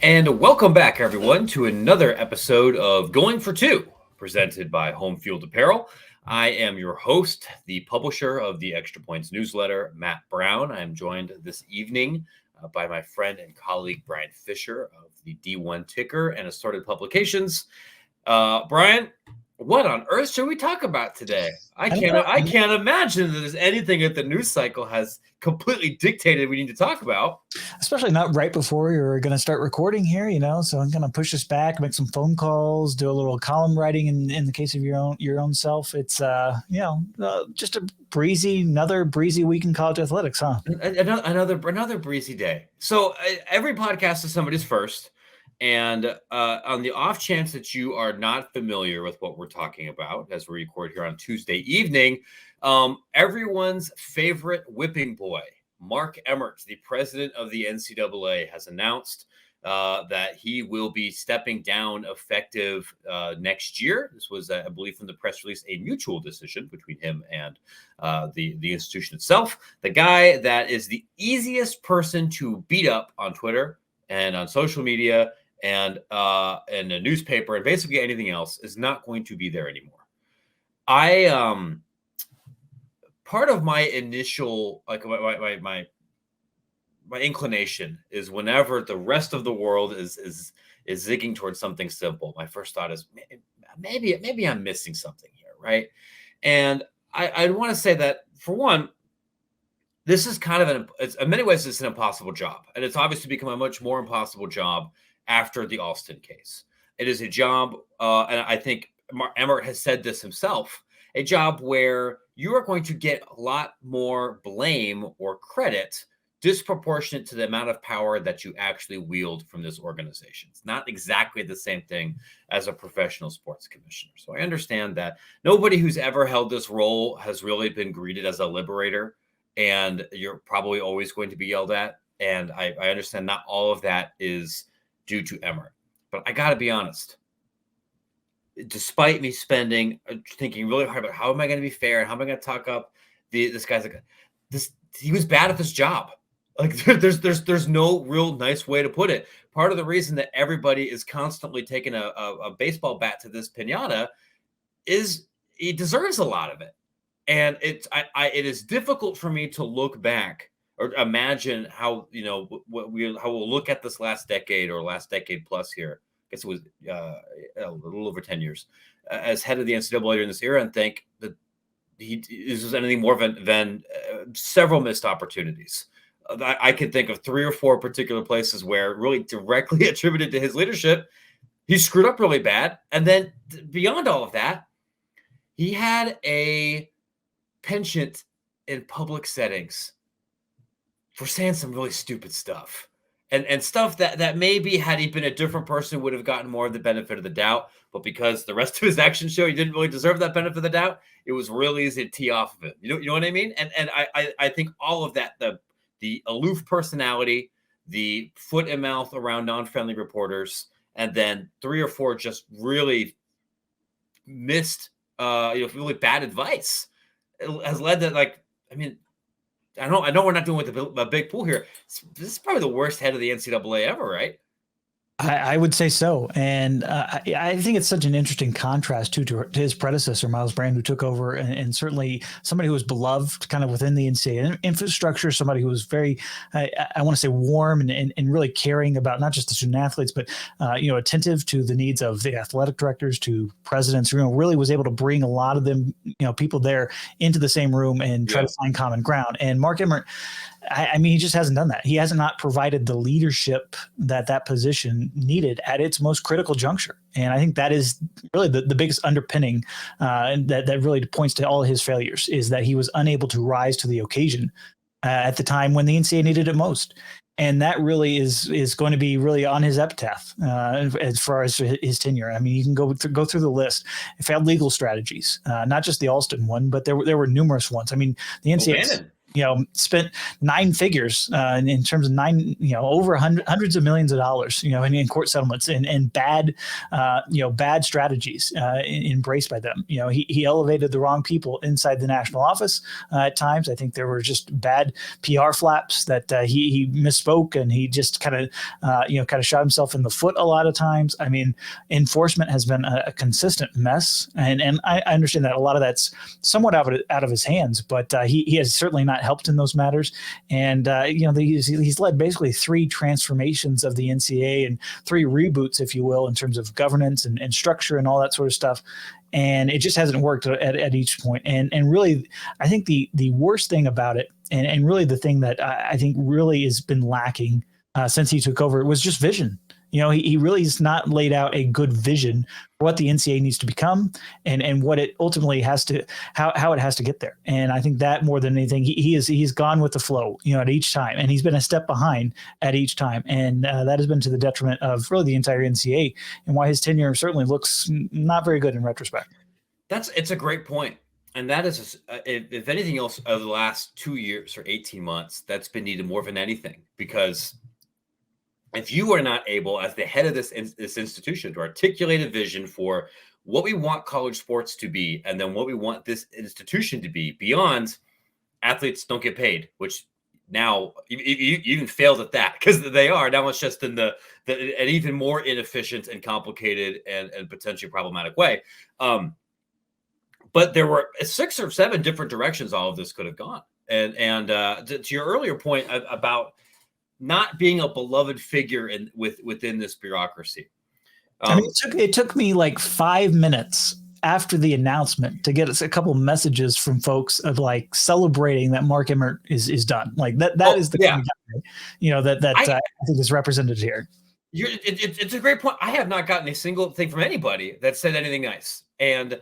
And welcome back, everyone, to another episode of Going for Two, presented by Home Field Apparel. I am your host, the publisher of the Extra Points newsletter, Matt Brown. I am joined this evening by my friend and colleague, Bryan Fischer of the D1 Ticker and Assorted Publications. Bryan, what on earth should we talk about today? I can't imagine that there's anything that the news cycle has completely dictated we need to talk about. Especially not right before you're going to start recording here, so I'm going to push this back, make some phone calls, do a little column writing in the case of your own self. It's, just another breezy week in college athletics, huh? Another breezy day. So every podcast is somebody's first. And on the off chance that you are not familiar with what we're talking about as we record here on Tuesday evening, everyone's favorite whipping boy, Mark Emmert, the president of the NCAA, has announced that he will be stepping down effective next year. This was, I believe, from the press release, a mutual decision between him and the institution itself. The guy that is the easiest person to beat up on Twitter and on social media and in a newspaper and basically anything else is not going to be there anymore. Part of my initial, my inclination is whenever the rest of the world is zigging towards something simple, my first thought is maybe I'm missing something here, right? And I want to say that, for one, this is kind of in many ways, it's an impossible job. And it's obviously become a much more impossible job after the Alston case. It is a job, and I think Mark Emmert has said this himself, a job where you are going to get a lot more blame or credit disproportionate to the amount of power that you actually wield from this organization. It's not exactly the same thing as a professional sports commissioner. So I understand that nobody who's ever held this role has really been greeted as a liberator, and you're probably always going to be yelled at. And I understand not all of that is due to Emmert. But I got to be honest, despite me thinking really hard about how am I going to be fair and how am I going to talk up this guy's like this, he was bad at this job. Like there's no real nice way to put it. Part of the reason that everybody is constantly taking a baseball bat to this pinata is he deserves a lot of it. And it is difficult for me to look back or imagine how, how we'll look at this last decade or last decade plus here. I guess it was a little over 10 years as head of the NCAA during this era and think that this was anything more than several missed opportunities. I could think of 3 or 4 particular places where really directly attributed to his leadership, he screwed up really bad. And then beyond all of that, he had a penchant in public settings for saying some really stupid stuff and stuff that maybe had he been a different person would have gotten more of the benefit of the doubt. But because the rest of his actions show he didn't really deserve that benefit of the doubt, it was really easy to tee off of it. You know what I mean? And I think all of that, the aloof personality, the foot and mouth around non-friendly reporters, and then 3 or 4 just really missed, really bad advice. It has led to I know we're not doing with a big pool here. This is probably the worst head of the NCAA ever, right? I would say so. And I think it's such an interesting contrast to his predecessor, Miles Bryan, who took over and certainly somebody who was beloved kind of within the NCAA infrastructure, somebody who was very, I want to say, warm and really caring about not just the student athletes, but, attentive to the needs of the athletic directors, to presidents, really was able to bring a lot of them, people there into the same room and try to find common ground. And Mark Emmert, he just hasn't done that. He has not provided the leadership that position needed at its most critical juncture. And I think that is really the biggest underpinning that really points to all of his failures, is that he was unable to rise to the occasion at the time when the NCAA needed it most. And that really is going to be really on his epitaph as far as his tenure. You can go through the list. Failed legal strategies, not just the Alston one, but there were numerous ones. The NCAA. spent nine figures in terms of over hundreds of millions of dollars, in court settlements and bad, bad strategies embraced by them. He elevated the wrong people inside the national office at times. I think there were just bad PR flaps that he misspoke, and he just kind of shot himself in the foot a lot of times. I mean, enforcement has been a consistent mess, and I understand that a lot of that's somewhat out of his hands, but he has certainly not helped in those matters. And he's led basically three transformations of the NCAA and three reboots, if you will, in terms of governance and structure and all that sort of stuff. And it just hasn't worked at each point. And really, I think the worst thing about it, and really the thing that I think really has been lacking since he took over, was just vision. He really has not laid out a good vision for what the NCAA needs to become and what it ultimately has to, how it has to get there. And I think that more than anything, he's gone with the flow, at each time, and he's been a step behind at each time. And that has been to the detriment of really the entire NCAA, and why his tenure certainly looks not very good in retrospect. It's a great point. And that is, if anything else, over the last 2 years or 18 months, that's been needed more than anything, because if you are not able, as the head of this institution, to articulate a vision for what we want college sports to be, and then what we want this institution to be beyond athletes don't get paid, which now you even failed at that, because they are. Now it's just in an even more inefficient and complicated and potentially problematic way. But there were 6 or 7 different directions all of this could have gone. And to your earlier point about not being a beloved figure within this bureaucracy. It took me like 5 minutes after the announcement to get us a couple messages from folks of like celebrating that Mark Emmert is done. Like that is the kind of guy, I think is represented here. It's a great point. I have not gotten a single thing from anybody that said anything nice. And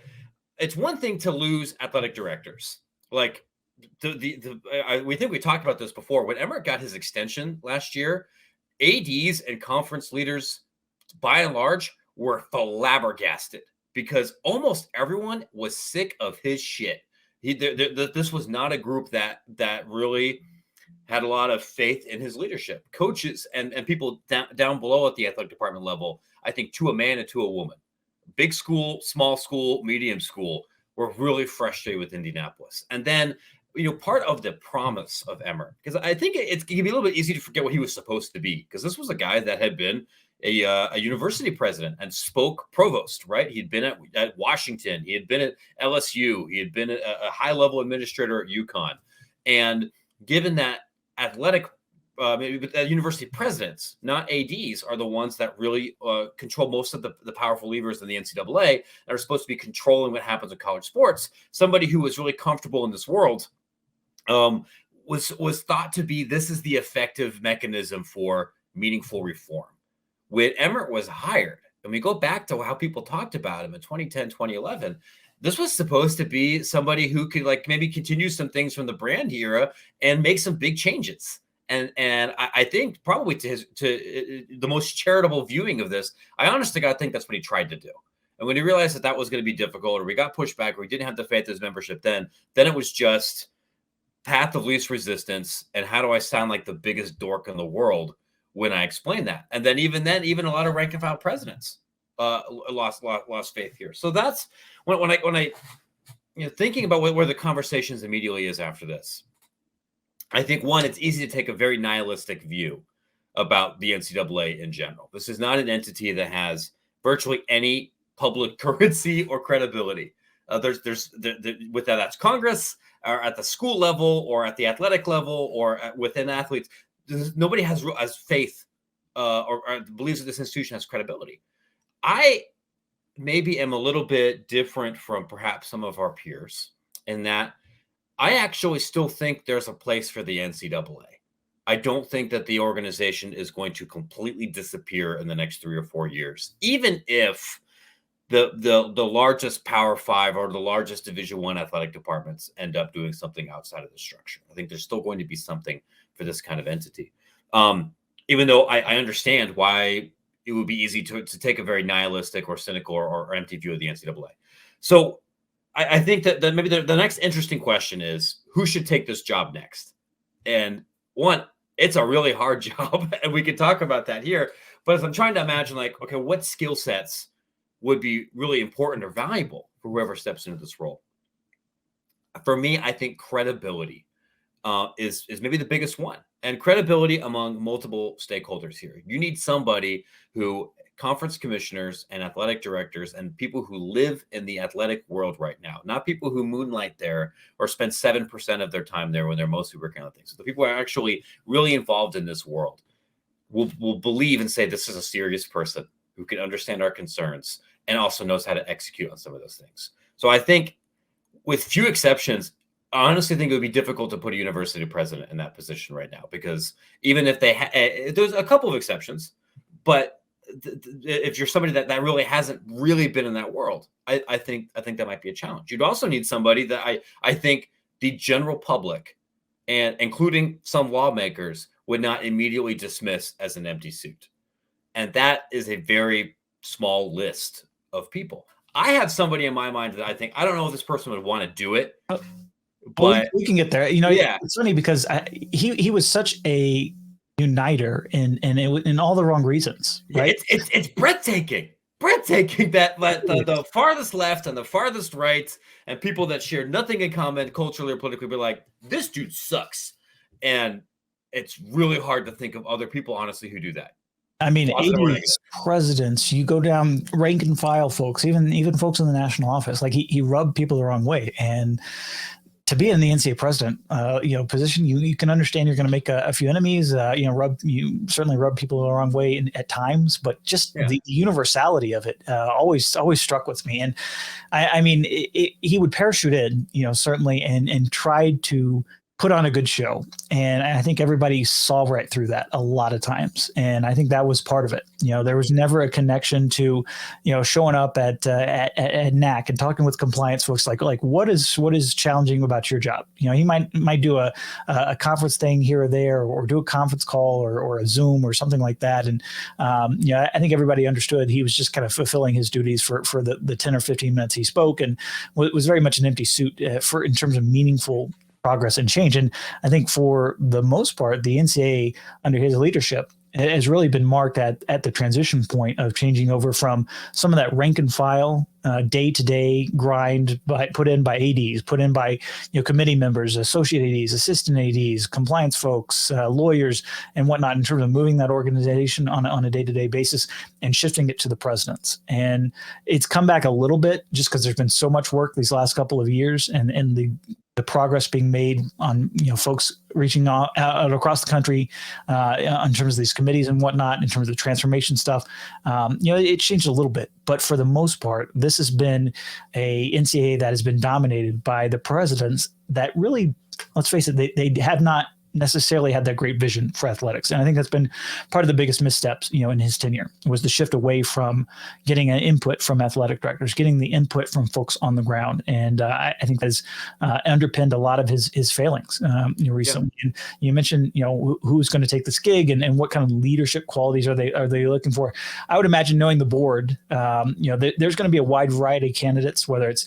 it's one thing to lose athletic directors. Like, we think we talked about this before. When Emmert got his extension last year, ADs and conference leaders, by and large, were flabbergasted, because almost everyone was sick of his shit. This was not a group that really had a lot of faith in his leadership. Coaches and people down below at the athletic department level, I think to a man and to a woman, big school, small school, medium school, were really frustrated with Indianapolis. And then, part of the promise of Emmert, because I think it can be a little bit easy to forget what he was supposed to be, because this was a guy that had been a university president and spoke provost, right? He'd been at Washington. He had been at LSU. He had been a high-level administrator at UConn. And given that university presidents, not ADs, are the ones that really control most of the powerful levers in the NCAA that are supposed to be controlling what happens in college sports, somebody who was really comfortable in this world was thought to be, this is the effective mechanism for meaningful reform. When Emmert was hired, and we go back to how people talked about him in 2010, 2011, this was supposed to be somebody who could maybe continue some things from the Brand era and make some big changes. And I think probably to the most charitable viewing of this, I honestly think that's what he tried to do. And when he realized that was going to be difficult, or we got pushback, or we didn't have the faith in his membership, then it was just path of least resistance. And how do I sound like the biggest dork in the world when I explain that? And then even a lot of rank and file presidents lost faith here. So that's when I thinking about where the conversations immediately is after this. I think, one, it's easy to take a very nihilistic view about the NCAA in general. This is not an entity that has virtually any public currency or credibility. With that's Congress, or at the school level, or at the athletic level, or within athletes. Nobody has faith or believes that this institution has credibility. I maybe am a little bit different from perhaps some of our peers in that I actually still think there's a place for the NCAA. I don't think that the organization is going to completely disappear in the next 3 or 4 years, even if the largest Power 5 or the largest Division I athletic departments end up doing something outside of the structure. I think there's still going to be something for this kind of entity. Even though I understand why it would be easy to take a very nihilistic or cynical or empty view of the NCAA. So I think that maybe the next interesting question is, who should take this job next? And one, it's a really hard job, and we can talk about that here. But as I'm trying to imagine, like, okay, what skill sets would be really important or valuable for whoever steps into this role? For me, I think credibility is maybe the biggest one, and credibility among multiple stakeholders here. You need somebody who conference commissioners and athletic directors and people who live in the athletic world right now, not people who moonlight there or spend 7% of their time there when they're mostly working on things. So the people who are actually really involved in this world will believe and say this is a serious person who can understand our concerns and also knows how to execute on some of those things. So I think, with few exceptions, I honestly think it would be difficult to put a university president in that position right now, because even if there's a couple of exceptions, but if you're somebody that really hasn't really been in that world, I think that might be a challenge. You'd also need somebody that I think the general public, and including some lawmakers, would not immediately dismiss as an empty suit. And that is a very small list of people. I have somebody in my mind that I think, I don't know if this person would want to do it, but we can get there. yeah, it's funny because he was such a uniter in all the wrong reasons, right? It's breathtaking that the farthest left and the farthest right and people that share nothing in common culturally or politically be like, this dude sucks. And it's really hard to think of other people, honestly, who do that. I mean, 80s presidents, you go down rank and file folks, even folks in the national office, like he rubbed people the wrong way. And to be in the NCAA president, position, you can understand you're going to make a few enemies, you certainly rub people the wrong way at times, but just the universality of it always struck with me. And I mean, he would parachute in, certainly, and tried to put on a good show. And I think everybody saw right through that a lot of times. And I think that was part of it. There was never a connection to, showing up at NAC and talking with compliance folks, like what is challenging about your job? He might do a conference thing here or there, or do a conference call or a Zoom or something like that. And, I think everybody understood he was just kind of fulfilling his duties for the 10 or 15 minutes he spoke, and was very much an empty suit in terms of meaningful progress and change. And I think for the most part, the NCAA under his leadership has really been marked at the transition point of changing over from some of that rank and file day-to-day grind put in by ADs, put in by committee members, associate ADs, assistant ADs, compliance folks, lawyers, and whatnot, in terms of moving that organization on a day-to-day basis and shifting it to the presidents. And it's come back a little bit just because there's been so much work these last couple of years, and the progress being made on folks reaching out across the country in terms of these committees and whatnot, in terms of the transformation stuff. It changed a little bit, but for the most part, this has been a NCAA that has been dominated by the presidents that really, let's face it, they have not necessarily had that great vision for athletics. And I think that's been part of the biggest missteps, in his tenure, was the shift away from getting an input from athletic directors, getting the input from folks on the ground. And I think that has underpinned a lot of his failings recently. Yeah. And you mentioned, who's going to take this gig and what kind of leadership qualities are they looking for? I would imagine, knowing the board, there's going to be a wide variety of candidates, whether it's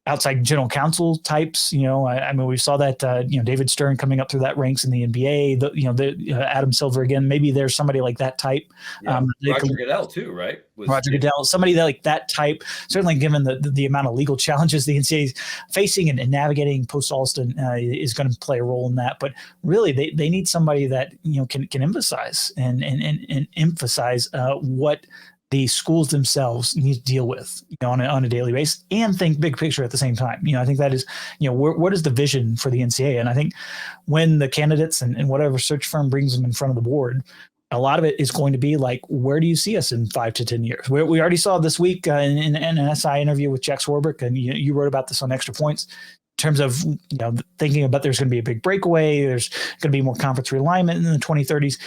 outside general counsel types. I mean, we saw that, David Stern coming up through that ranks in the NBA, Adam Silver again, maybe there's somebody like that type. Yeah. Roger Goodell too, right? Roger Goodell, somebody that type, certainly given the amount of legal challenges the NCAA is facing and navigating post-Alston is going to play a role in that. But really, they need somebody that, can emphasize and emphasize what the schools themselves need to deal with on a daily basis, and think big picture at the same time. I think that is, what is the vision for the NCAA? And I think when the candidates and whatever search firm brings them in front of the board, a lot of it is going to be like, where do you see us in 5 to 10 years? We already saw this week in an SI interview with Jack Swarbrick, and you wrote about this on Extra Points, in terms of thinking about there's going to be a big breakaway, there's going to be more conference realignment in the 2030s.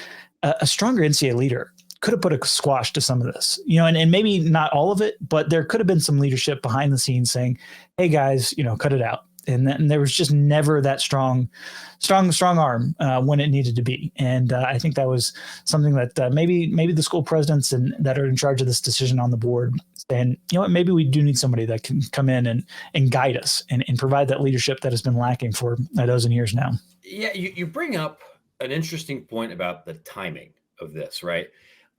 A stronger NCAA leader could have put a squash to some of this, and maybe not all of it, but there could have been some leadership behind the scenes saying, hey guys, cut it out. And there was just never that strong arm when it needed to be. And I think that was something that maybe the school presidents that are in charge of this decision on the board And maybe we do need somebody that can come in and guide us and provide that leadership that has been lacking for a dozen years now. Yeah, you bring up an interesting point about the timing of this, right?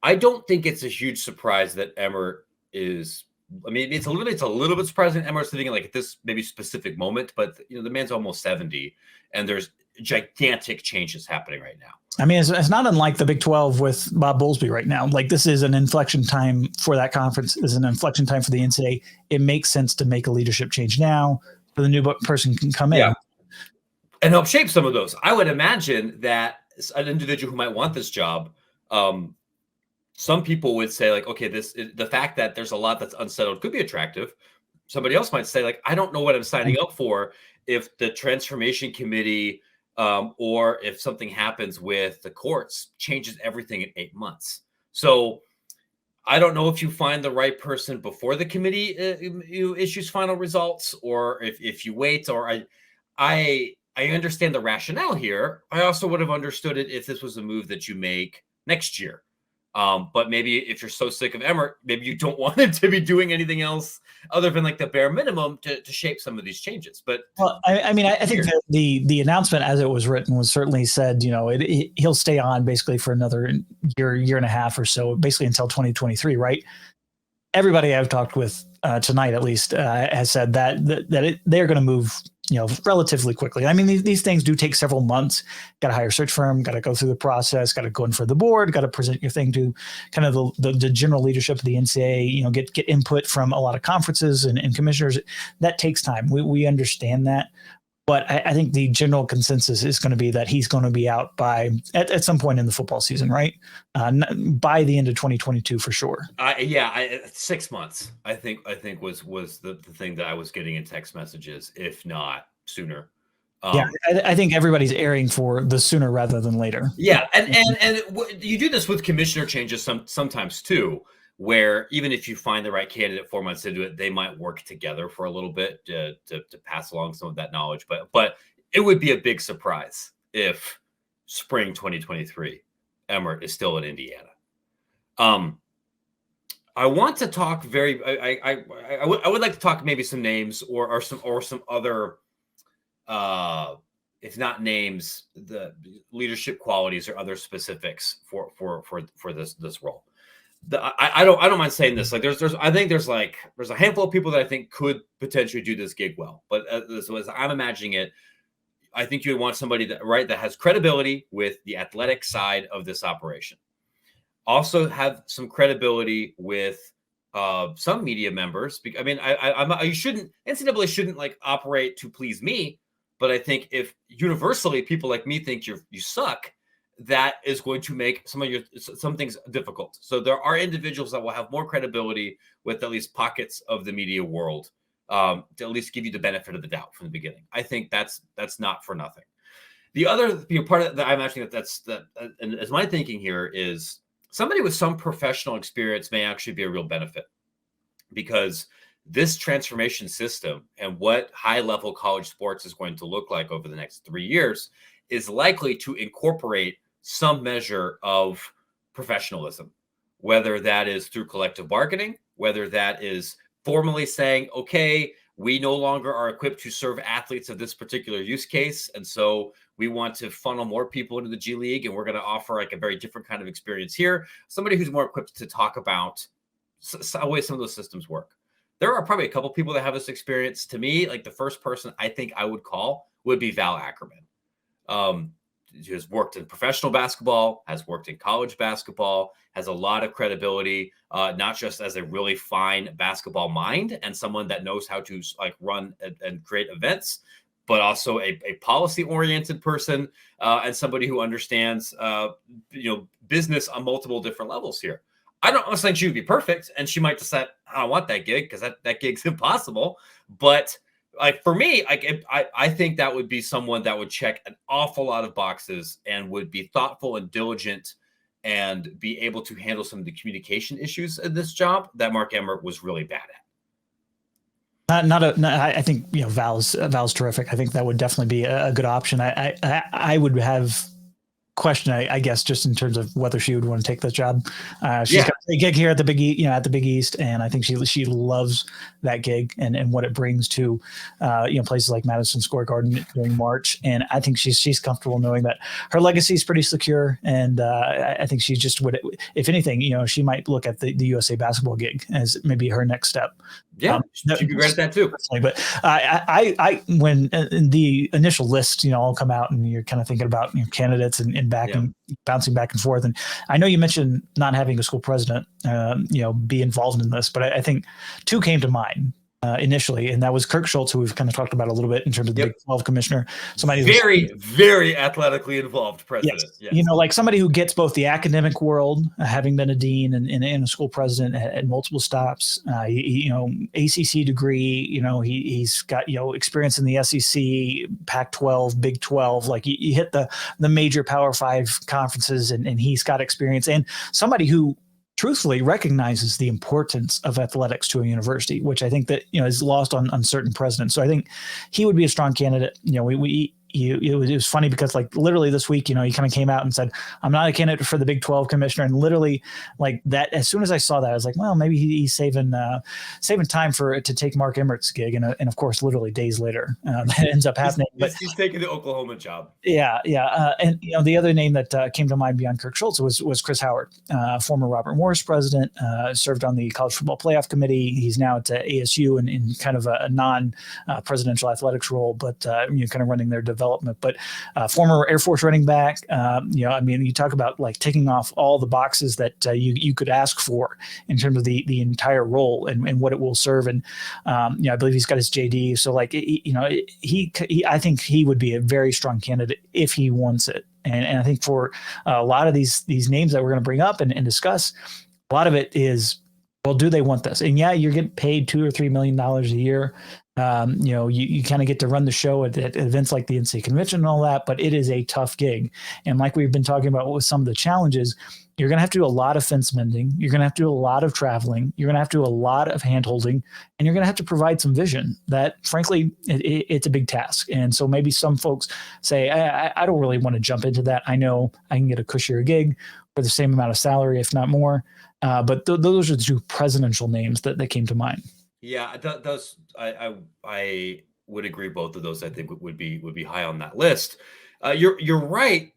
I don't think it's a huge surprise that Emmert is. I mean, it's a little bit surprising Emmert's sitting like at this maybe specific moment, but the man's almost 70, and there's gigantic changes happening right now. I mean, it's not unlike the Big 12 with Bob Bowlesby right now. Like, this is an inflection time for that conference. Is an inflection time for the NCAA. It makes sense to make a leadership change now, so the new person can come in and help shape some of those. I would imagine that an individual who might want this job, some people would say like, okay, the fact that there's a lot that's unsettled could be attractive. Somebody else might say like, I don't know what I'm signing up for if the transformation committee or if something happens with the courts changes everything in 8 months. So I don't know if you find the right person before the committee issues final results, or if you wait. Or I understand the rationale here. I also would have understood it if this was a move that you make next year. But maybe if you're so sick of Emmert, maybe you don't want him to be doing anything else other than like the bare minimum to shape some of these changes. But I mean, I think that the announcement as it was written was certainly said, he'll stay on basically for another year and a half or so, basically until 2023, right? Everybody I've talked with tonight, at least, has said that they're going to move, relatively quickly. I mean, these things do take several months. Got to hire a search firm, got to go through the process, got to go in for the board, got to present your thing to kind of the general leadership of the NCAA, get input from a lot of conferences and commissioners. That takes time. We understand that. But I think the general consensus is going to be that he's going to be out by at some point in the football season, right? By the end of 2022 for sure. 6 months. I think was the thing that I was getting in text messages, if not sooner. I think everybody's erring for the sooner rather than later. Yeah, and you do this with commissioner changes sometimes too, where even if you find the right candidate 4 months into it, they might work together for a little bit to pass along some of that knowledge. But it would be a big surprise if spring 2023 Emmert is still in Indiana. I want to talk I would like to talk maybe some names or some other if not names, the leadership qualities or other specifics for this role. I don't mind saying this. Like there's a handful of people that I think could potentially do this gig well. But as I'm imagining it, I think you would want somebody that has credibility with the athletic side of this operation. Also have some credibility with some media members. I mean, NCAA shouldn't like operate to please me. But I think if universally people like me think you suck, that is going to make some things difficult. So there are individuals that will have more credibility with at least pockets of the media world to at least give you the benefit of the doubt from the beginning. I think that's not for nothing. The other part of that I'm imagining and as my thinking here is somebody with some professional experience may actually be a real benefit, because this transformation system and what high-level college sports is going to look like over the next 3 years is likely to incorporate some measure of professionalism, whether that is through collective bargaining, whether that is formally saying, okay, we no longer are equipped to serve athletes of this particular use case, and so we want to funnel more people into the G League, and we're going to offer like a very different kind of experience here. Somebody who's more equipped to talk about the way some of those systems work. There are probably a couple people that have this experience. To me, like the first person I think I would call would be Val Ackerman. He has worked in professional basketball, has worked in college basketball, has a lot of credibility, not just as a really fine basketball mind and someone that knows how to like run and create events, but also a policy-oriented person and somebody who understands, business on multiple different levels here. I don't think she would be perfect, and she might decide, I don't want that gig because that gig's impossible. But like for me, I think that would be someone that would check an awful lot of boxes and would be thoughtful and diligent and be able to handle some of the communication issues in this job that Mark Emmert was really bad at. I think Val's terrific. I think that would definitely be a good option. I would have question, I guess, just in terms of whether she would want to take this job. She's got a gig here at the Big at the Big East, and I think she loves that gig and what it brings to places like Madison Square Garden during March. And I think she's comfortable knowing that her legacy is pretty secure. And I think she just would, if anything, she might look at the USA basketball gig as maybe her next step. Yeah, she'd be great at that too. But I when the initial list, all come out, and you're kind of thinking about candidates and and bouncing back and forth. And I know you mentioned not having a school president, be involved in this, but I think two came to mind initially, and that was Kirk Schultz, who we've kind of talked about a little bit in terms of the Big 12 commissioner. Somebody very, very athletically involved president. Yes. Like somebody who gets both the academic world, having been a dean and a school president at multiple stops, ACC degree, he's got, experience in the SEC, Pac-12, Big 12, like you hit the major Power 5 conferences, and he's got experience, and somebody who truthfully recognizes the importance of athletics to a university, which I think that, is lost on certain presidents. So I think he would be a strong candidate. It was funny because like literally this week, he kind of came out and said, I'm not a candidate for the Big 12 commissioner. And literally like that, as soon as I saw that, I was like, well, maybe he's saving time to take Mark Emmert's gig. And of course, literally days later, that ends up happening. He's taking the Oklahoma job. Yeah. And the other name that came to mind beyond Kirk Schultz was Chris Howard, former Robert Morris president, served on the college football playoff committee. He's now at ASU in kind of a non-presidential athletics role, but kind of running their development. But former Air Force running back, you talk about like ticking off all the boxes that you could ask for in terms of the entire role and what it will serve. And I believe he's got his JD. So like I think he would be a very strong candidate if he wants it. And I think for a lot of these names that we're going to bring up and discuss, a lot of it is, well, do they want this? And yeah, you're getting paid $2 or $3 million a year. You kind of get to run the show at events like the NCAA convention and all that, but it is a tough gig. And like we've been talking about with some of the challenges, you're going to have to do a lot of fence mending. You're going to have to do a lot of traveling. You're going to have to do a lot of hand holding, and you're going to have to provide some vision that frankly, it's a big task. And so maybe some folks say, I don't really want to jump into that. I know I can get a cushier gig for the same amount of salary, if not more. But those are the two presidential names that came to mind. Yeah, those I would agree. Both of those I think would be high on that list. You're right.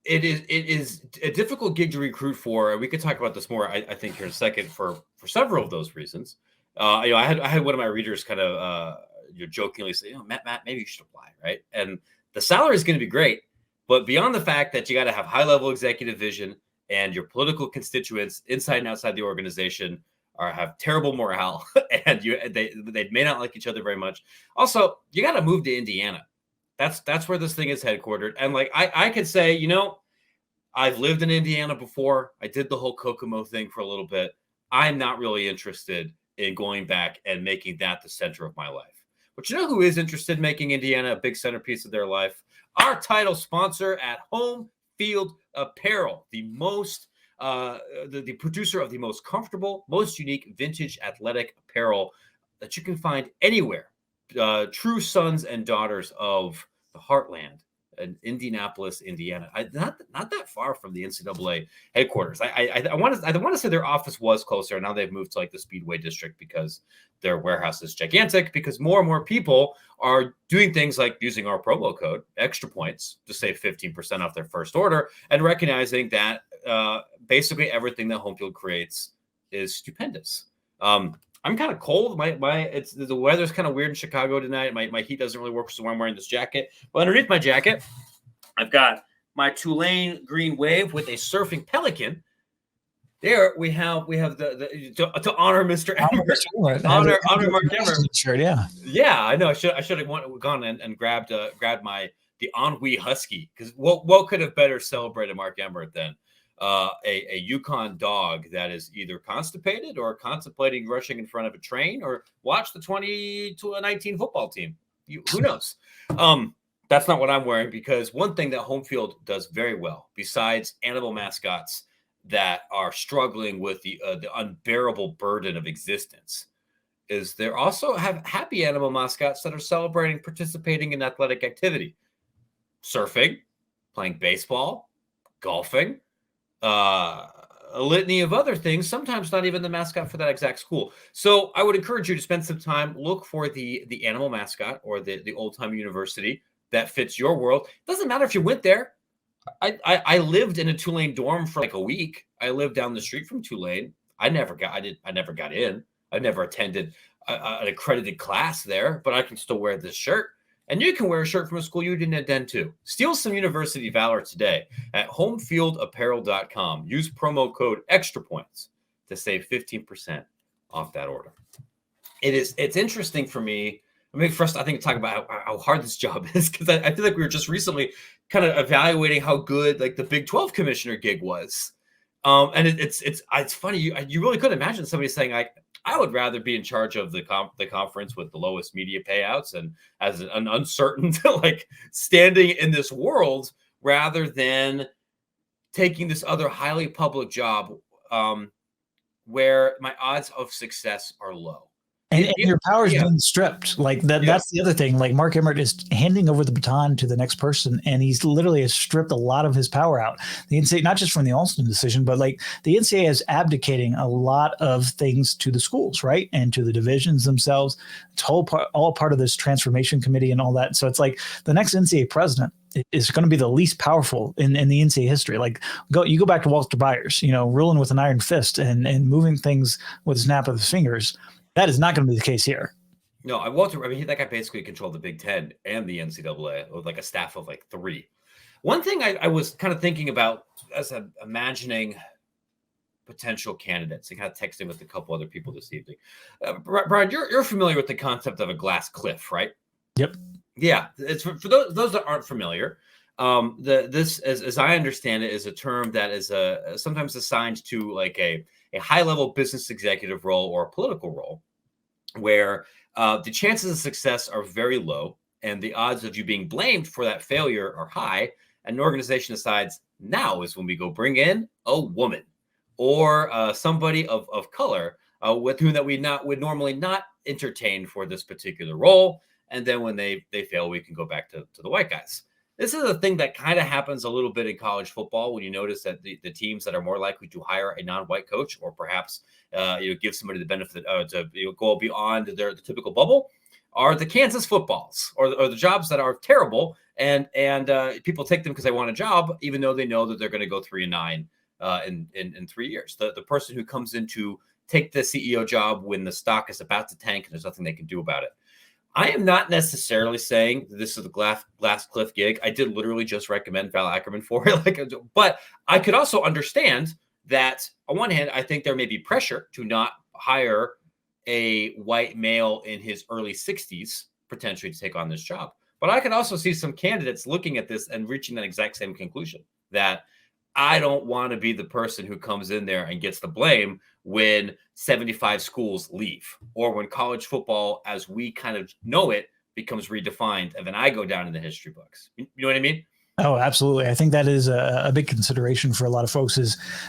It is a difficult gig to recruit for. We could talk about this more, I think, here in a second for several of those reasons. I had one of my readers kind of jokingly say, Matt, maybe you should apply, right? And the salary is going to be great, but beyond the fact that you got to have high level executive vision and your political constituents inside and outside the organization have terrible morale, and they may not like each other very much. Also, you got to move to Indiana. That's where this thing is headquartered. And like I could say, I've lived in Indiana before. I did the whole Kokomo thing for a little bit. I'm not really interested in going back and making that the center of my life. But you know who is interested in making Indiana a big centerpiece of their life? Our title sponsor at Home Field Apparel, the most the producer of the most comfortable, most unique vintage athletic apparel that you can find anywhere. True sons and daughters of the heartland in Indianapolis, Indiana. Not that far from the NCAA headquarters. I want to say their office was closer. Now they've moved to like the Speedway district because their warehouse is gigantic. Because more and more people are doing things like using our promo code Extra Points to save 15% off their first order, and recognizing that basically everything that Home Field creates is stupendous. I'm kind of cold. The weather's kind of weird in Chicago tonight. My heat doesn't really work, so I'm wearing this jacket. But underneath my jacket, I've got my Tulane green wave with a surfing pelican. There we have to honor Mr. Emmert, honor Mark Emmert. Shirt, yeah. I know. I should have gone and grabbed the Ennui Husky, because what could have better celebrated Mark Emmert than a Yukon dog that is either constipated or contemplating rushing in front of a train, or watch the 2019 football team. Who knows? That's not what I'm wearing, because one thing that Home Field does very well, besides animal mascots that are struggling with the unbearable burden of existence, is they also have happy animal mascots that are celebrating participating in athletic activity, surfing, playing baseball, golfing, a litany of other things, sometimes not even the mascot for that exact school. So I would encourage you to spend some time, look for the animal mascot or the old time university that fits your world. Doesn't matter if you went there. I lived in a Tulane dorm for like a week. I lived down the street from Tulane. I never got in. I never attended an accredited class there, but I can still wear this shirt. And you can wear a shirt from a school you didn't attend to. Steal some university valor today at homefieldapparel.com. Use promo code extra points to save 15% off that order. It's interesting for me. I mean, first, I think talk about how hard this job is, because I feel like we were just recently kind of evaluating how good like the Big 12 commissioner gig was. And it's funny. You really could imagine somebody saying like, I would rather be in charge of the conference with the lowest media payouts and as an uncertain like standing in this world rather than taking this other highly public job where my odds of success are low. And your power is being stripped. Like that's the other thing. Like Mark Emmert is handing over the baton to the next person, and he's literally has stripped a lot of his power out. The NCAA, not just from the Alston decision, but like the NCAA is abdicating a lot of things to the schools, right, and to the divisions themselves. It's all part of this transformation committee and all that. So it's like the next NCAA president is going to be the least powerful in the NCAA history. Like you go back to Walter Byers, ruling with an iron fist and moving things with a snap of his fingers. That is not going to be the case here. No, that guy basically controlled the Big Ten and the NCAA with like a staff of like 3. One thing I was kind of thinking about as I'm imagining potential candidates and kind of texting with a couple other people this evening. Bryan, you're familiar with the concept of a glass cliff, right? Yep. Yeah. It's for those that aren't familiar. This, as I understand it, is a term that is sometimes assigned to like a high-level business executive role or a political role where the chances of success are very low and the odds of you being blamed for that failure are high. And an organization decides now is when we go bring in a woman or somebody of color with whom that we would normally not entertain for this particular role. And then when they fail, we can go back to the white guys. This is a thing that kind of happens a little bit in college football when you notice that the teams that are more likely to hire a non-white coach or perhaps give somebody the benefit to go beyond the typical bubble are the Kansas footballs or the jobs that are terrible and people take them because they want a job even though they know that they're going to go 3-9 in 3 years. The person who comes in to take the CEO job when the stock is about to tank and there's nothing they can do about it. I am not necessarily saying that this is the glass cliff gig. I did literally just recommend Val Ackerman for it. But I could also understand that on one hand, I think there may be pressure to not hire a white male in his early 60s potentially to take on this job. But I could also see some candidates looking at this and reaching that exact same conclusion that I don't want to be the person who comes in there and gets the blame when 75 schools leave or when college football as we kind of know it becomes redefined and then I go down in the history books. You know what I mean? Oh, absolutely. I think that is a big consideration for a lot of folks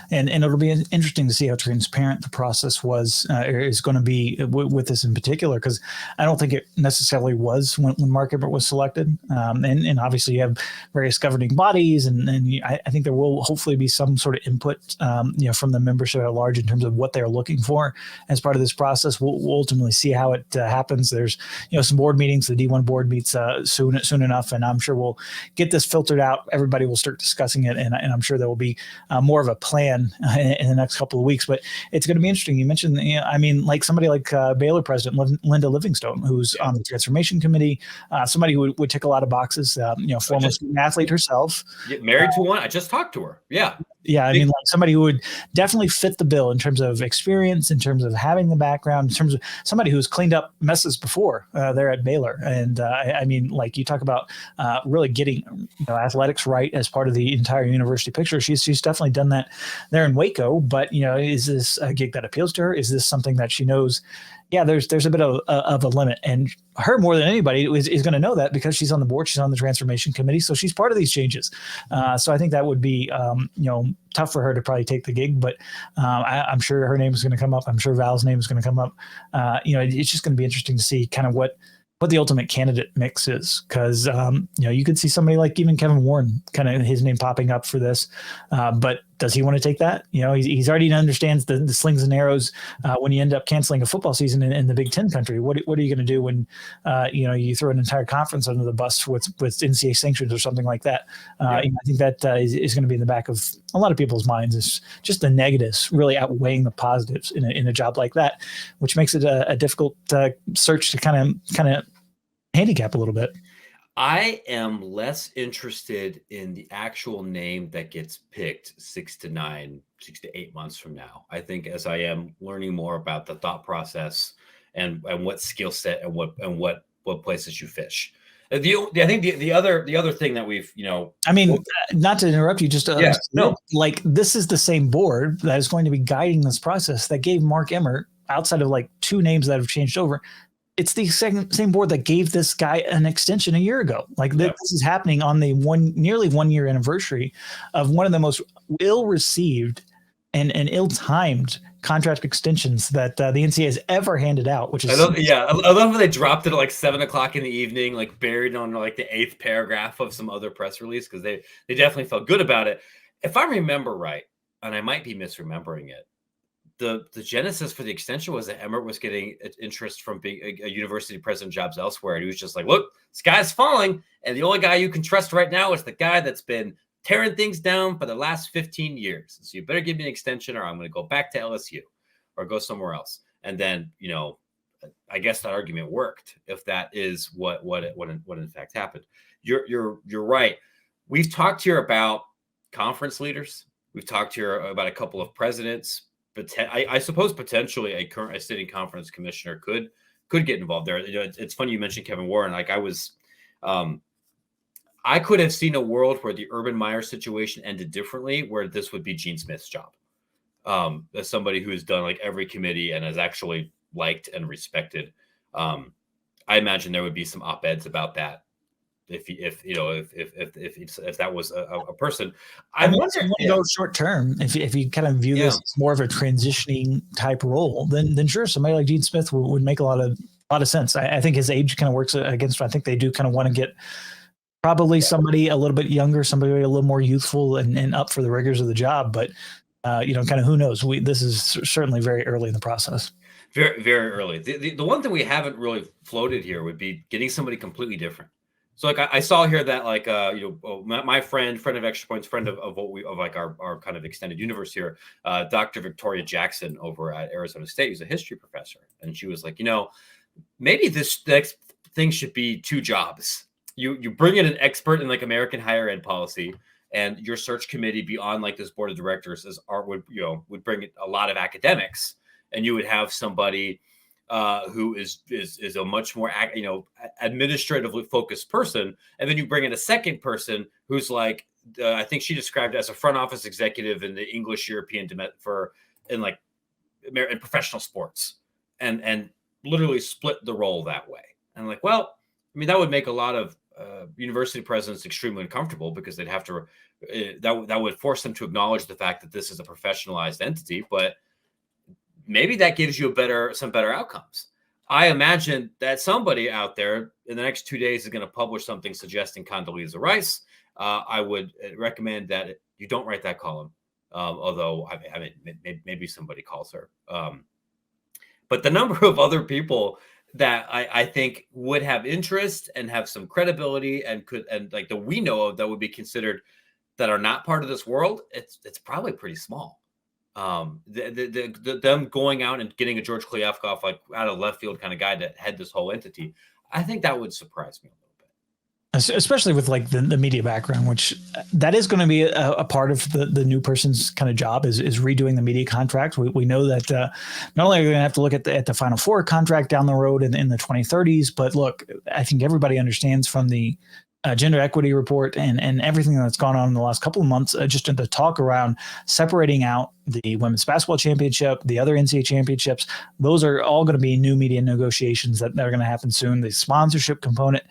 and it'll be interesting to see how transparent the process is going to be with this in particular, because I don't think it necessarily was when Mark Emmert was selected. And obviously you have various governing bodies and I think there will hopefully be some sort of input, from the membership at large in terms of what they're looking for as part of this process. We'll ultimately see how it happens. There's, some board meetings. The D1 board meets soon enough, and I'm sure we'll get this filtered out. Everybody will start discussing it, and I'm sure there will be more of a plan in the next couple of weeks. But it's going to be interesting. You mentioned, like somebody like Baylor President Linda Livingstone, who's on the transformation committee, somebody who would tick a lot of boxes. Former student athlete herself, married to one. I just talked to her. Yeah. Yeah, like somebody who would definitely fit the bill in terms of experience, in terms of having the background, in terms of somebody who's cleaned up messes before there at Baylor. And like you talk about really getting athletics right as part of the entire university picture. She's definitely done that there in Waco. But is this a gig that appeals to her? Is this something that she knows? Yeah, there's a bit of a limit, and her more than anybody is going to know that because she's on the board, she's on the transformation committee, so she's part of these changes. So I think that would be tough for her to probably take the gig, but I'm sure her name is going to come up. I'm sure Val's name is going to come up. It's just going to be interesting to see kind of what the ultimate candidate mix is, because you could see somebody like even Kevin Warren, kind of his name popping up for this, but does he want to take that? He's already understands the slings and arrows when you end up canceling a football season in the Big Ten country. What are you going to do when you throw an entire conference under the bus with NCAA sanctions or something like that? I think that is going to be in the back of a lot of people's minds. Is just the negatives really outweighing the positives in a job like that, which makes it a difficult search to kind of handicap a little bit. I am less interested in the actual name that gets picked 6 to 8 months from now. I think as I am learning more about the thought process and what skill set and what places you fish. I think the other thing that we've, I mean, not to interrupt you, just like this is the same board that is going to be guiding this process that gave Mark Emmert, outside of like 2 names that have changed over. It's the same board that gave this guy an extension a year ago. Like this is happening on the nearly 1 year anniversary of one of the most ill-received and ill-timed contract extensions that the NCAA has ever handed out. Which is I love when they dropped it at like 7 o'clock in the evening, like buried on like the 8th paragraph of some other press release, because they definitely felt good about it. If I remember right, and I might be misremembering it, the genesis for the extension was that Emmert was getting interest from being a university president jobs elsewhere. And he was just like, look, sky's falling. And the only guy you can trust right now is the guy that's been tearing things down for the last 15 years. So you better give me an extension or I'm going to go back to LSU or go somewhere else. And then, I guess that argument worked if that is what in fact happened. You're right. We've talked here about conference leaders. We've talked here about a couple of presidents. But I suppose potentially a sitting conference commissioner could get involved there. It's funny you mentioned Kevin Warren. Like I could have seen a world where the Urban Meyer situation ended differently, where this would be Gene Smith's job, as somebody who has done like every committee and is actually liked and respected. I imagine there would be some op-eds about that. If that was a person, I wonder. Go short term. If you kind of view this as more of a transitioning type role, then sure, somebody like Gene Smith would make a lot of sense. I think his age kind of works against. I think they do kind of want to get probably somebody a little bit younger, somebody a little more youthful and up for the rigors of the job. But kind of who knows? This is certainly very early in the process. Very, very early. The one thing we haven't really floated here would be getting somebody completely different. So like I saw here that like my friend of Extra Points, friend of our kind of extended universe here, Dr. Victoria Jackson over at Arizona State, who's a history professor, and she was like, maybe this next thing should be 2 jobs. You bring in an expert in like American higher ed policy, and your search committee beyond like this board of directors would bring a lot of academics, and you would have somebody who is a much more administratively focused person, and then you bring in a second person who's like I think she described it as a front office executive in the English European in professional sports, and literally split the role that way. And like, well, I mean, that would make a lot of university presidents extremely uncomfortable, because they'd have to that would force them to acknowledge the fact that this is a professionalized entity, but maybe that gives you some better outcomes. I imagine that somebody out there in the next 2 days is going to publish something suggesting Condoleezza Rice. I would recommend that you don't write that column, although I mean maybe somebody calls her. But the number of other people that I think would have interest and have some credibility and like that we know of that would be considered that are not part of this world, it's probably pretty small. Them going out and getting a George Kliavkoff, like out of left field kind of guy to head this whole entity, I think that would surprise me a little bit. Especially with like the media background, which that is going to be a part of the new person's kind of job is redoing the media contract. We know that not only are we going to have to look at the Final Four contract down the road in the 2030s, but look, I think everybody understands from the gender equity report and everything that's gone on in the last couple of months, just in the talk around separating out the women's basketball championship, the other NCAA championships. Those are all going to be new media negotiations that are going to happen soon. The sponsorship component,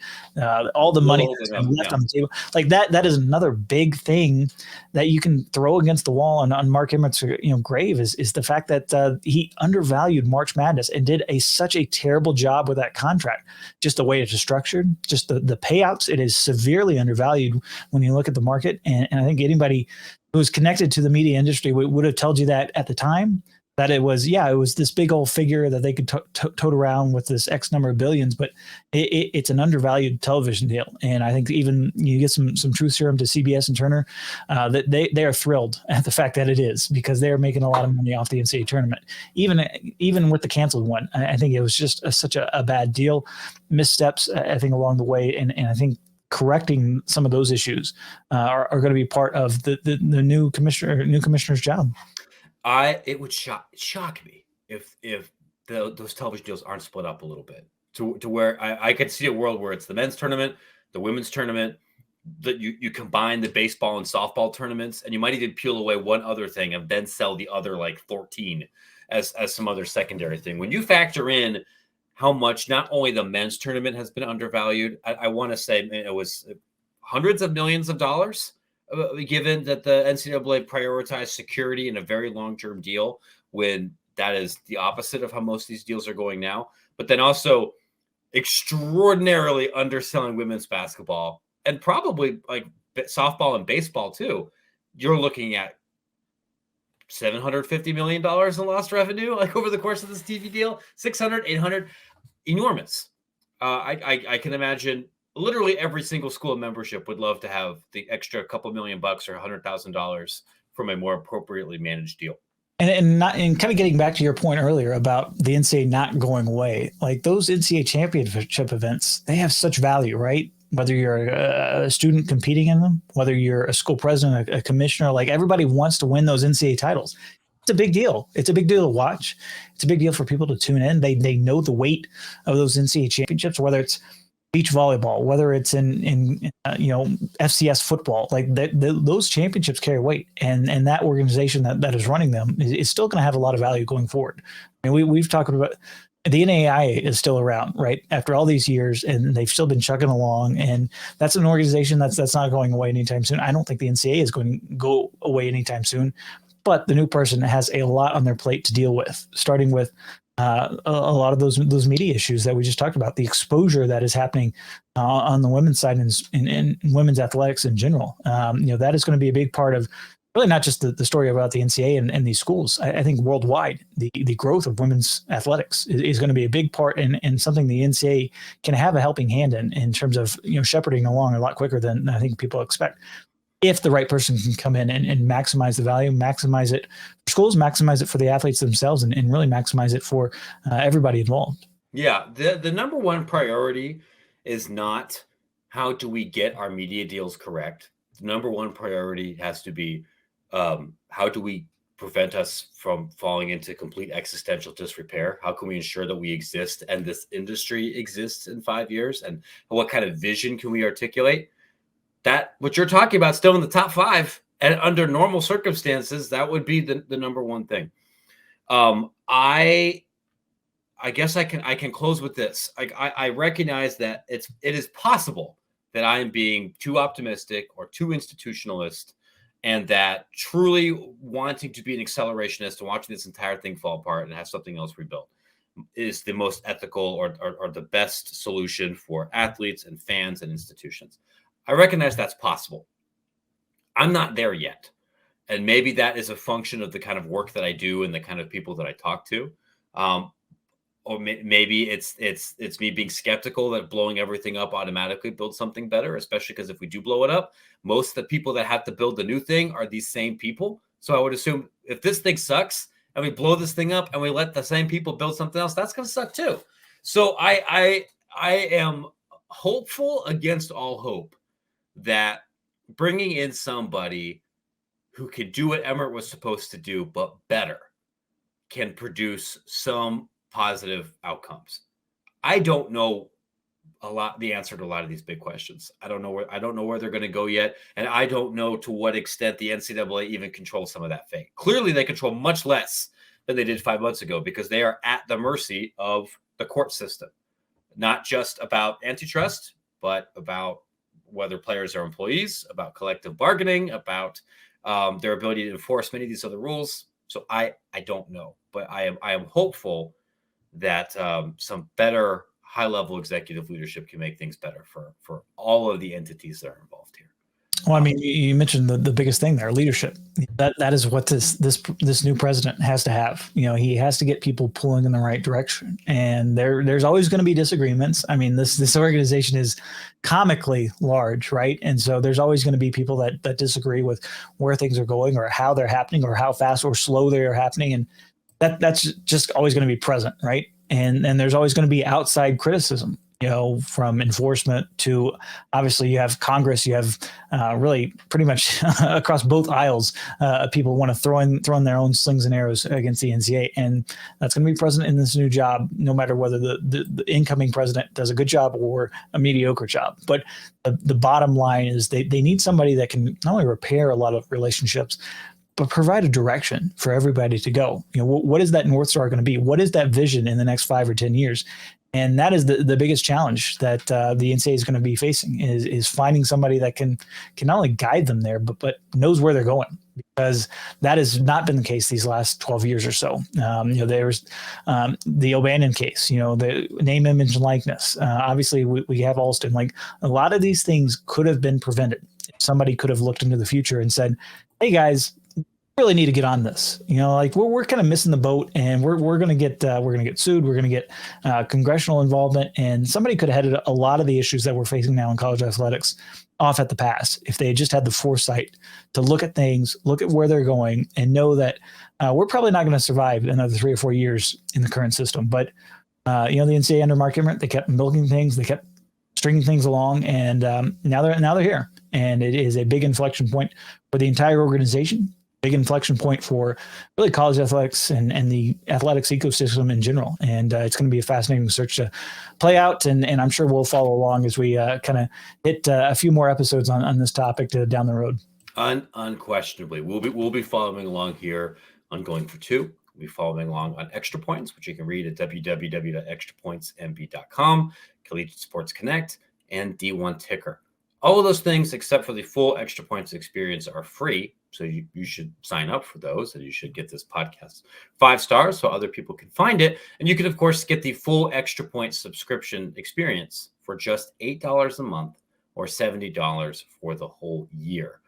all the money that's been left on the table, like that is another big thing that you can throw against the wall on Mark Emmert's grave is the fact that he undervalued March Madness and did such a terrible job with that contract. Just the way it's structured, just the payouts, it is severely undervalued when you look at the market. And I think anybody who's connected to the media industry would have told you that at the time, that it was this big old figure that they could tote around with this X number of billions, but it's an undervalued television deal. And I think even you get some truth serum to CBS and Turner, that they are thrilled at the fact that it is, because they are making a lot of money off the NCAA tournament. Even with the canceled one, I think it was just such a bad deal. Missteps, I think, along the way, and I think correcting some of those issues are going to be part of the new commissioner's job. It would shock me if those television deals aren't split up a little bit to where I could see a world where it's the men's tournament, the women's tournament, that you combine the baseball and softball tournaments, and you might even peel away one other thing and then sell the other like 14 as some other secondary thing. When you factor in how much not only the men's tournament has been undervalued, I want to say it was hundreds of millions of dollars, given that the NCAA prioritized security in a very long-term deal, when that is the opposite of how most of these deals are going now. But then also extraordinarily underselling women's basketball, and probably like softball and baseball too. You're looking at $750 million in lost revenue, like over the course of this TV deal, 600, 800, enormous. I can imagine literally every single school membership would love to have the extra couple $1,000,000 or $100,000 from a more appropriately managed deal. And kind of getting back to your point earlier about the NCAA not going away, like those NCAA championship events, they have such value, right? Whether you're a student competing in them, whether you're a school president, a commissioner, like everybody wants to win those NCAA titles. It's a big deal. It's a big deal to watch. It's a big deal for people to tune in. They know the weight of those NCAA championships, whether it's beach volleyball, whether it's in FCS football, like those championships carry weight, and that organization that is running them is still going to have a lot of value going forward. I mean, we've talked about the NAIA is still around, right? After all these years, and they've still been chugging along, and that's an organization that's not going away anytime soon. I don't think the NCAA is going to go away anytime soon, but the new person has a lot on their plate to deal with, starting with a lot of those media issues that we just talked about, the exposure that is happening on the women's side and in women's athletics in general. That is going to be a big part of really not just the story about the NCAA and these schools. I think worldwide, the growth of women's athletics is going to be a big part and something the NCAA can have a helping hand in terms of shepherding along a lot quicker than I think people expect, if the right person can come in and maximize the value, maximize it for schools, maximize it for the athletes themselves, and really maximize it for everybody involved. Yeah, the number one priority is not how do we get our media deals correct. The number one priority has to be how do we prevent us from falling into complete existential disrepair? How can we ensure that we exist and this industry exists in 5 years? And what kind of vision can we articulate? That what you're talking about still in the top 5, and under normal circumstances, that would be the number one thing. I guess I can close with this. I recognize that it is possible that I am being too optimistic or too institutionalist, and that truly wanting to be an accelerationist and watching this entire thing fall apart and have something else rebuilt is the most ethical or the best solution for athletes and fans and institutions. I recognize that's possible. I'm not there yet. And maybe that is a function of the kind of work that I do and the kind of people that I talk to. Or maybe it's me being skeptical that blowing everything up automatically builds something better, especially because if we do blow it up, most of the people that have to build the new thing are these same people. So I would assume if this thing sucks and we blow this thing up and we let the same people build something else, that's going to suck too. So I am hopeful against all hope that bringing in somebody who could do what Emmert was supposed to do, but better, can produce some positive outcomes. I don't know the answer to a lot of these big questions. I don't know where they're going to go yet, and I don't know to what extent the NCAA even controls some of that fate. Clearly, they control much less than they did 5 months ago, because they are at the mercy of the court system, not just about antitrust, but about whether players are employees, about collective bargaining, about their ability to enforce many of these other rules. So I don't know, but I am hopeful that some better high-level executive leadership can make things better for all of the entities that are involved here. Well, I mean, you mentioned the biggest thing there, leadership. That is what this new president has to have. He has to get people pulling in the right direction, and there's always going to be disagreements. I mean, this organization is comically large, right? And so there's always going to be people that disagree with where things are going, or how they're happening, or how fast or slow they are happening, and that's just always going to be present, right? And there's always going to be outside criticism, from enforcement to, obviously, you have Congress, you have really pretty much across both aisles, people want to throw in their own slings and arrows against the NCAA, and that's going to be present in this new job, no matter whether the incoming president does a good job or a mediocre job. But the bottom line is they need somebody that can not only repair a lot of relationships, but provide a direction for everybody to go. What is that North Star going to be? What is that vision in the next 5 or 10 years? And that is the biggest challenge that the NCAA is going to be facing is finding somebody that can not only guide them there, but knows where they're going, because that has not been the case these last 12 years or so. There's the O'Bannon case, the name, image, and likeness. Obviously, we have Alston. Like, a lot of these things could have been prevented. Somebody could have looked into the future and said, hey, guys, really need to get on this. We're kind of missing the boat, and we're going to get sued. We're going to get congressional involvement, and somebody could have headed a lot of the issues that we're facing now in college athletics off at the pass if they had just had the foresight to look at things, look at where they're going, and know that we're probably not going to survive another 3 or 4 years in the current system. But the NCAA under Mark Emmert, they kept milking things, they kept stringing things along, and now they're here, and it is a big inflection point for the entire organization. Big inflection point for really college athletics and the athletics ecosystem in general. And it's going to be a fascinating search to play out. And I'm sure we'll follow along as we kind of hit a few more episodes on this topic down the road. Unquestionably. We'll be following along here on Going for Two. We'll be following along on Extra Points, which you can read at www.extrapointsmb.com, Collegiate Sports Connect, and D1 Ticker. All of those things, except for the full Extra Points experience, are free. So you should sign up for those, and you should get this podcast 5 stars so other people can find it. And you can, of course, get the full Extra Points subscription experience for just $8 a month or $70 for the whole year.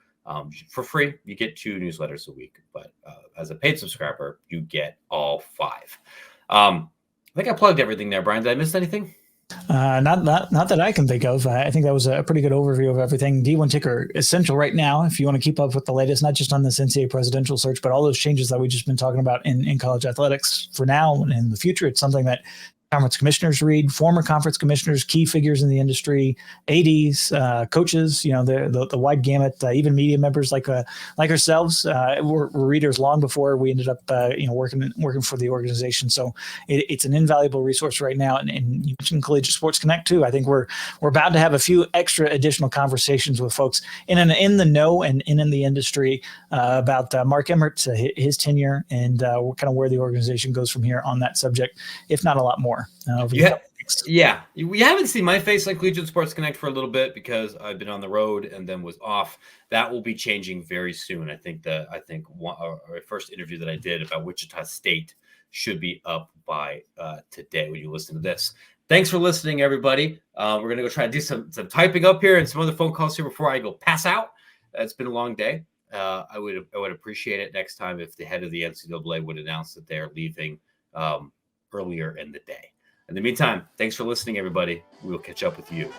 For free, you get 2 newsletters a week. But as a paid subscriber, you get all 5. I think I plugged everything there, Bryan. Did I miss anything? Not that I can think of. I think that was a pretty good overview of everything. D1 Ticker, essential right now if you want to keep up with the latest, not just on this NCAA presidential search, but all those changes that we've just been talking about in college athletics for now and in the future. It's something that conference commissioners read, former conference commissioners, key figures in the industry, ADs, coaches, the wide gamut, even media members like ourselves were readers long before we ended up working for the organization. So it's an invaluable resource right now. And you mentioned Collegiate Sports Connect too. I think we're about to have a few extra additional conversations with folks in the know and in the industry about Mark Emmert, his tenure, and kind of where the organization goes from here on that subject, if not a lot more. We haven't seen my face like Collegiate Sports Connect for a little bit because I've been on the road and then was off. That will be changing very soon. I think our first interview that I did about Wichita State should be up by today when you listen to this. Thanks for listening, everybody. We're going to go try to do some typing up here and some other phone calls here before I go pass out. It's been a long day. I would appreciate it next time if the head of the NCAA would announce that they're leaving earlier in the day. In the meantime, thanks for listening, everybody. We'll catch up with you.